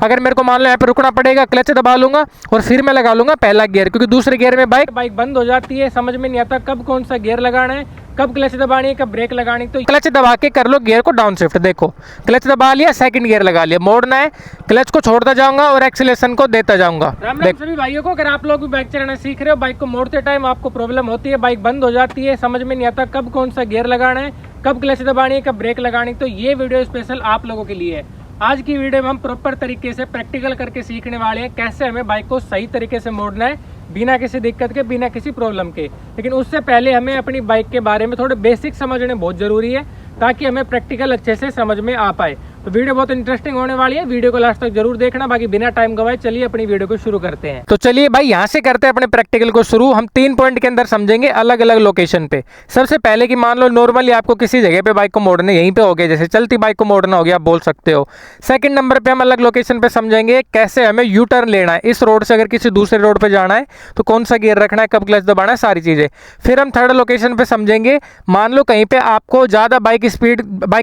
अगर मेरे को मान लो यहाँ पे रुकना पड़ेगा, क्लच दबा लूंगा और फिर मैं लगा लूंगा पहला गियर, क्योंकि दूसरे गियर में बाइक बंद हो जाती है, समझ में नहीं आता कब कौन सा गियर लगाना है, कब क्लच दबानी है, कब ब्रेक लगानी। तो क्लच दबा के कर लो गियर को डाउन शिफ्ट। देखो क्लच दबा लिया, सेकंड गियर लगा लिया, मोड़ना है, क्लच को छोड़ता जाऊंगा और एक्सीलरेशन को देता जाऊंगा। राम राम सभी भाइयों को। अगर आप लोग भी बाइक चलाना सीख रहे हो, बाइक को मोड़ते टाइम आपको प्रॉब्लम होती है, बाइक बंद हो जाती है, समझ में नहीं आता कब कौन सा गियर लगाना है, कब क्लच दबानी है, कब ब्रेक लगानी, तो ये वीडियो स्पेशल आप लोगों के लिए है। आज की वीडियो में हम प्रॉपर तरीके से प्रैक्टिकल करके सीखने वाले हैं कैसे हमें बाइक को सही तरीके से मोड़ना है, बिना किसी दिक्कत के, बिना किसी प्रॉब्लम के। लेकिन उससे पहले हमें अपनी बाइक के बारे में थोड़े बेसिक समझने बहुत ज़रूरी है, ताकि हमें प्रैक्टिकल अच्छे से समझ में आ पाए। तो वीडियो बहुत इंटरेस्टिंग होने वाली है, वीडियो को लास्ट तक जरूर देखना। बाकी बिना टाइम गवाए चलिए अपनी वीडियो को शुरू करते हैं। तो चलिए भाई यहाँ से करते हैं अपने प्रैक्टिकल को शुरू। हम 3 पॉइंट के अंदर समझेंगे अलग अलग लोकेशन पे। सबसे पहले कि मान लो नॉर्मली आपको किसी जगह पे बाइक को मोड़ना, यहीं पे हो गया, जैसे चलती बाइक को मोड़ना हो गया, आप बोल सकते हो। सेकंड नंबर पे हम अलग लोकेशन पे समझेंगे कैसे हमें यू टर्न लेना है, इस रोड से अगर किसी दूसरे रोड पे जाना है तो कौन सा गियर रखना है, कब क्लच दबाना है, सारी चीजें। फिर हम थर्ड लोकेशन पे समझेंगे, मान लो कहीं पे आपको ज्यादा बाइक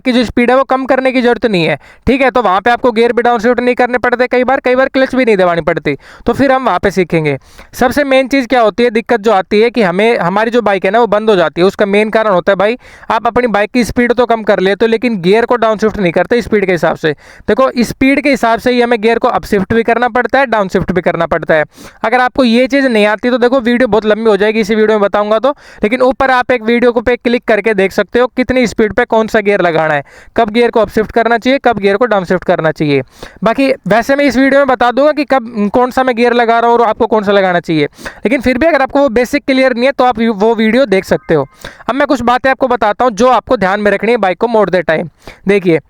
की जो स्पीड है वो कम करने की जरूरत नहीं है, ठीक है, तो वहां पे आपको गियर भी डाउन शिफ्ट नहीं करने पड़ते, कई बार क्लच भी नहीं दबानी पड़ती, तो फिर हम वहां पे सीखेंगे। सबसे मेन चीज क्या होती है, दिक्कत जो आती है कि हमें हमारी जो बाइक है ना वो बंद हो जाती है। उसका मेन कारण होता है भाई आप अपनी बाइक की स्पीड तो कम कर लेते हो, लेकिन गियर को डाउन शिफ्ट नहीं करते स्पीड के हिसाब से। देखो स्पीड के हिसाब से ही हमें गियर को अप शिफ्ट भी करना पड़ता है, डाउन शिफ्ट भी करना पड़ता है। अगर आपको ये चीज नहीं आती तो देखो वीडियो बहुत लंबी हो जाएगी, इसी वीडियो में बताऊंगा तो, लेकिन ऊपर आप एक वीडियो को पे क्लिक करके देख सकते हो कितनी स्पीड पे कौन सा गियर लगाना है, कब गियर को अप शिफ्ट करना चाहिए, कब गियर को डाउन शिफ्ट करना चाहिए। बाकी वैसे मैं इस वीडियो में बता दूंगा कि कब कौन सा मैं गियर लगा रहा हूं और आपको कौन सा लगाना चाहिए, लेकिन फिर भी अगर आपको वो बेसिक क्लियर नहीं है तो आप वो वीडियो देख सकते हो। अब मैं कुछ बातें आपको बताता हूं जो आपको ध्यान में रखनी है बाइक को मोड़ते टाइम। देखिए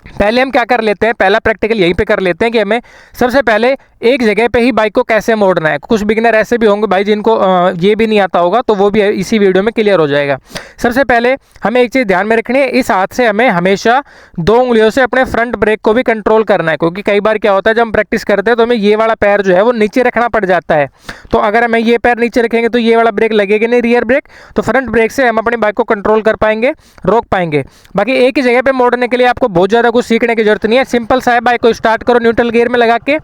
पहले हम क्या कर लेते हैं, पहला प्रैक्टिकल यहीं पे कर लेते हैं कि हमें सबसे पहले एक जगह पे ही बाइक को कैसे मोड़ना है। कुछ बिगिनर ऐसे भी होंगे भाई जिनको ये भी नहीं आता होगा, तो वो भी इसी वीडियो में क्लियर हो जाएगा। सबसे पहले हमें एक चीज़ ध्यान में रखनी है, इस हाथ से हमें हमेशा 2 उंगलियों से अपने फ्रंट ब्रेक को भी कंट्रोल करना है, क्योंकि कई बार क्या होता है जब हम प्रैक्टिस करते हैं तो हमें ये वाला पैर जो है वो नीचे रखना पड़ जाता है। तो अगर हमें ये पैर नीचे रखेंगे तो ये वाला ब्रेक लगेगा नहीं, रियर ब्रेक, तो फ्रंट ब्रेक से हम अपनी बाइक को कंट्रोल कर पाएंगे, रोक पाएंगे। बाकी एक ही जगह पे मोड़ने के लिए आपको बहुत ज़्यादा कुछ सीखने की जरूरत नहीं है। सिंपल सा है, बाइक को स्टार्ट करो न्यूट्रल गियर में लगा के,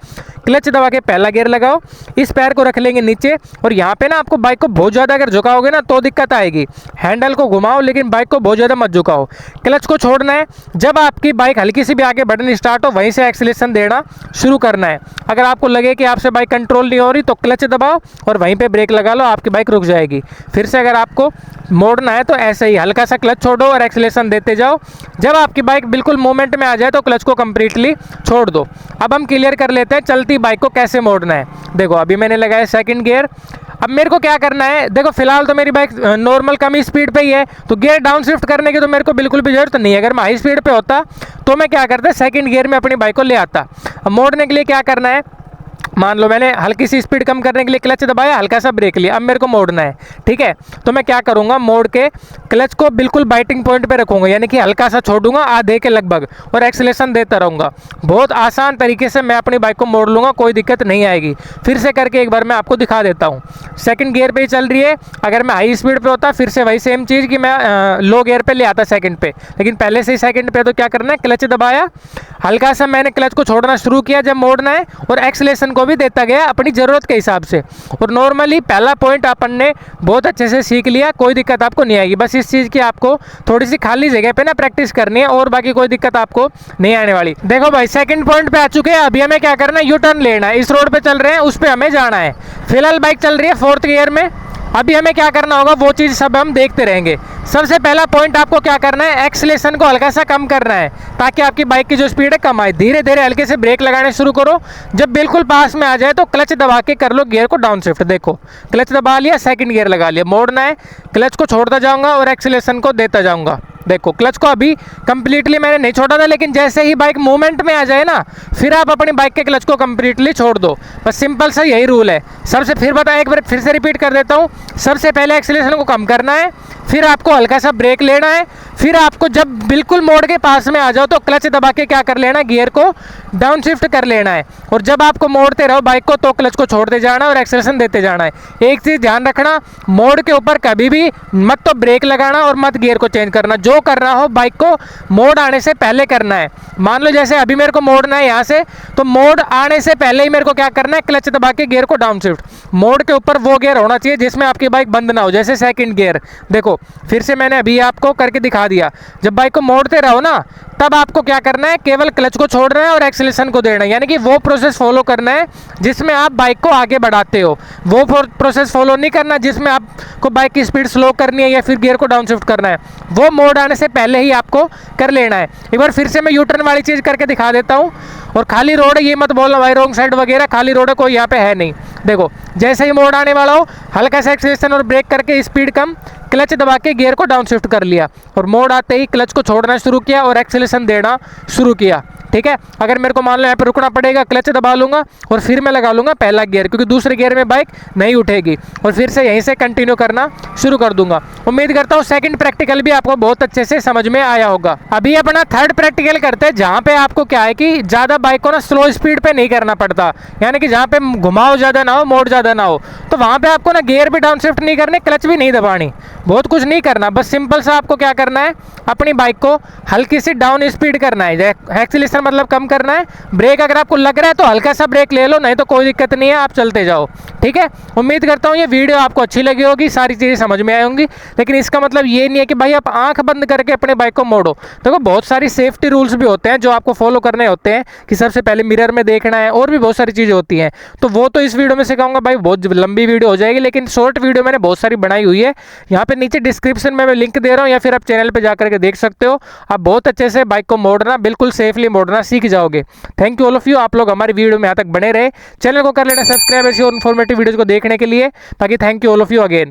क्लच दबा के पहला गियर लगाओ, इस पैर को रख लेंगे नीचे, और यहाँ पे ना आपको बाइक को बहुत ज़्यादा अगर झुकाओगे ना तो दिक्कत आएगी। हैंडल को घुमाओ लेकिन बाइक को बहुत ज़्यादा मत झुकाओ। क्लच को छोड़ना है, जब आपकी बाइक हल्की सी भी आगे बढ़नी स्टार्ट हो वहीं से एक्सीलरेशन देना शुरू करना है। अगर आपको लगे कि आपसे बाइक कंट्रोल नहीं हो रही तो क्लच दबाओ और वहीं पे ब्रेक लगा लो, आपकी बाइक रुक जाएगी। फिर से अगर आपको मोड़ना है तो ऐसे ही हल्का सा क्लच छोड़ो और एक्सीलरेशन देते जाओ। जब आपकी बाइक बिल्कुल मूवमेंट में आ जाए तो क्लच को कंप्लीटली छोड़ दो। अब हम क्लियर कर लेते हैं चलती बाइक को कैसे मोड़ना है। देखो अभी मैंने लगाया सेकंड गियर, अब मेरे को क्या करना है, देखो फिलहाल तो मेरी बाइक नॉर्मल कम ही स्पीड पे ही है, तो गियर डाउन शिफ्ट करने की तो मेरे को बिल्कुल भी जरूरत नहीं है। अगर मैं हाई स्पीड पे होता तो मैं क्या करता, सेकंड गियर में अपनी बाइक को ले आता। अब मोड़ने के लिए क्या करना है, मान लो मैंने हल्की सी स्पीड कम करने के लिए क्लच दबाया, हल्का सा ब्रेक लिया, अब मेरे को मोड़ना है, ठीक है, तो मैं क्या करूंगा, मोड़ के क्लच को बिल्कुल बाइटिंग पॉइंट पे रखूंगा, यानी कि हल्का सा छोड़ूंगा आधे के लगभग, और एक्सीलरेशन देता रहूंगा। बहुत आसान तरीके से मैं अपनी बाइक को मोड़ लूंगा, कोई दिक्कत नहीं आएगी। फिर से करके एक बार मैं आपको दिखा देता हूँ। सेकंड गियर पे ही चल रही है, अगर मैं हाई स्पीड पे होता फिर से वही सेम चीज़ कि मैं लो गियर पे ले आता सेकंड पे, लेकिन पहले से ही सेकंड पे, तो क्या करना है, क्लच दबाया, हल्का सा मैंने क्लच को छोड़ना शुरू किया जब मोड़ना है, और एक्सीलरेशन को भी देता गया अपनी ज़रूरत के हिसाब से। और नॉर्मली पहला पॉइंट अपन ने बहुत अच्छे से सीख लिया, कोई दिक्कत आपको नहीं आएगी। बस इस चीज़ की आपको थोड़ी सी खाली जगह पे ना प्रैक्टिस करनी है, और बाकी कोई दिक्कत आपको नहीं आने वाली। देखो भाई सेकंड पॉइंट पे आ चुके हैं, अभी हमें क्या करना है, यू टर्न लेना है। इस रोड पे चल रहे हैं, उस पे हमें जाना है। फिलहाल बाइक चल रही है 4th गियर में, अभी हमें क्या करना होगा वो चीज़ सब हम देखते रहेंगे। सबसे पहला पॉइंट आपको क्या करना है, एक्सीलरेशन को हल्का सा कम करना है, ताकि आपकी बाइक की जो स्पीड है कम आए। धीरे धीरे हल्के से ब्रेक लगाने शुरू करो, जब बिल्कुल पास में आ जाए तो क्लच दबा के कर लो गियर को डाउन शिफ्ट। देखो क्लच दबा लिया, सेकंड गियर लगा लिया, मोड़ना है, क्लच को छोड़ता जाऊंगा और एक्सीलरेशन को देता जाऊंगा। देखो क्लच को अभी कंप्लीटली मैंने नहीं छोड़ा था, लेकिन जैसे ही बाइक मूवमेंट में आ जाए ना, फिर आप अपनी बाइक के क्लच को कंप्लीटली छोड़ दो। बस सिंपल सा यही रूल है। सबसे फिर बताया, एक बार फिर से रिपीट कर देता हूँ। सबसे पहले एक्सीलरेशन को कम करना है, फिर आपको हल्का सा ब्रेक लेना है। फिर आपको जब बिल्कुल मोड़ के पास में आ जाओ तो क्लच दबा के क्या कर लेना है, गियर को डाउन शिफ्ट कर लेना है। और जब आपको मोड़ते रहो बाइक को तो क्लच को छोड़ते जाना और एक्सेलरेशन देते जाना है। एक चीज़ ध्यान रखना, मोड़ के ऊपर कभी भी मत तो ब्रेक लगाना और मत गियर को चेंज करना। जो करना हो बाइक को मोड़ आने से पहले करना है। मान लो जैसे अभी मेरे को मोड़ना है यहाँ से, तो मोड़ आने से पहले ही मेरे को क्या करना है, क्लच दबा के गियर को डाउन शिफ्ट। मोड़ के ऊपर वो गियर होना चाहिए जिसमें आपकी बाइक बंद ना हो, जैसे सेकंड गियर। देखो फिर से मैंने अभी आपको करके दिखा दिया। जब बाइक को मोड़ते रहो ना तब आपको क्या करना है, केवल क्लच को छोड़ना है और एक्सेलरेशन को देना है। यानी कि वो प्रोसेस फॉलो करना है जिसमें आप बाइक को आगे बढ़ाते हो। वो प्रोसेस फॉलो नहीं करना जिसमें आपको बाइक की स्पीड स्लो करनी है या फिर गियर को डाउन शिफ्ट करना है। वो मोड़ आने से पहले ही आपको कर लेना है। एक बार फिर से मैं यू टर्न वाली चीज़ करके दिखा देता हूँ। और खाली रोड है ये मत बोलना भाई रॉन्ग साइड वगैरह, खाली रोड है कोई यहाँ पे है नहीं। देखो जैसे ही मोड़ आने वाला हो हल्का सा एक्सेलरेशन और ब्रेक करके स्पीड कम, क्लच दबा के गियर को डाउन शिफ्ट कर लिया और मोड़ आते ही क्लच को छोड़ना शुरू किया और एक्सेलरेशन देना शुरू किया। ठीक है, अगर मेरे को मान लो यहाँ पे रुकना पड़ेगा, क्लच दबा लूंगा और फिर मैं लगा लूंगा पहला गियर, क्योंकि दूसरे गियर में बाइक नहीं उठेगी। और फिर से यहीं से कंटिन्यू करना शुरू कर दूंगा। उम्मीद करता हूँ सेकंड प्रैक्टिकल भी आपको बहुत अच्छे से समझ में आया होगा। अभी अपना थर्ड प्रैक्टिकल करते हैं, जहाँ पे आपको क्या है कि ज़्यादा बाइक को ना स्लो स्पीड पे नहीं करना पड़ता। यानी कि जहाँ पे घुमाव ज़्यादा ना हो, मोड़ ज़्यादा ना हो, तो वहाँ पे आपको ना गियर भी डाउन शिफ्ट नहीं करने, क्लच भी नहीं दबानी, बहुत कुछ नहीं करना। बस सिंपल सा आपको क्या करना है, अपनी बाइक को हल्की सी डाउन स्पीड करना है। एक्सीलरेशन मतलब कम करना है। ब्रेक अगर आपको लग रहा है तो हल्का सा ब्रेक ले लो, नहीं तो कोई दिक्कत नहीं है, आप चलते जाओ। ठीक है, उम्मीद करता हूँ ये वीडियो आपको अच्छी लगी होगी, सारी चीज़ें समझ में आई होंगी। लेकिन इसका मतलब ये नहीं है कि भाई आप आंख बंद करके अपने बाइक को मोड़ो। देखो बहुत सारी सेफ्टी रूल्स भी होते हैं जो आपको फॉलो करने होते हैं, कि सबसे पहले मिरर में देखना है और भी बहुत सारी चीज़ें होती हैं। तो वो तो इस वीडियो में सिखाऊंगा भाई, बहुत लंबी वीडियो हो जाएगी, लेकिन शॉर्ट वीडियो मैंने बहुत सारी बनाई हुई है। यहाँ पे नीचे डिस्क्रिप्शन में मैं लिंक दे रहा हूँ, या फिर आप चैनल पे जाकर के देख सकते हो। आप बहुत अच्छे से बाइक को मोड़ना, बिल्कुल सेफली मोड़ना सीख जाओगे। Thank you all of you, आप लोग हमारी वीडियो में यहाँ तक बने रहे। चैनल को कर लेना सब्सक्राइब ऐसी और इन्फॉर्मेटिव वीडियोज़ को देखने के लिए। बाकी thank you all of you again.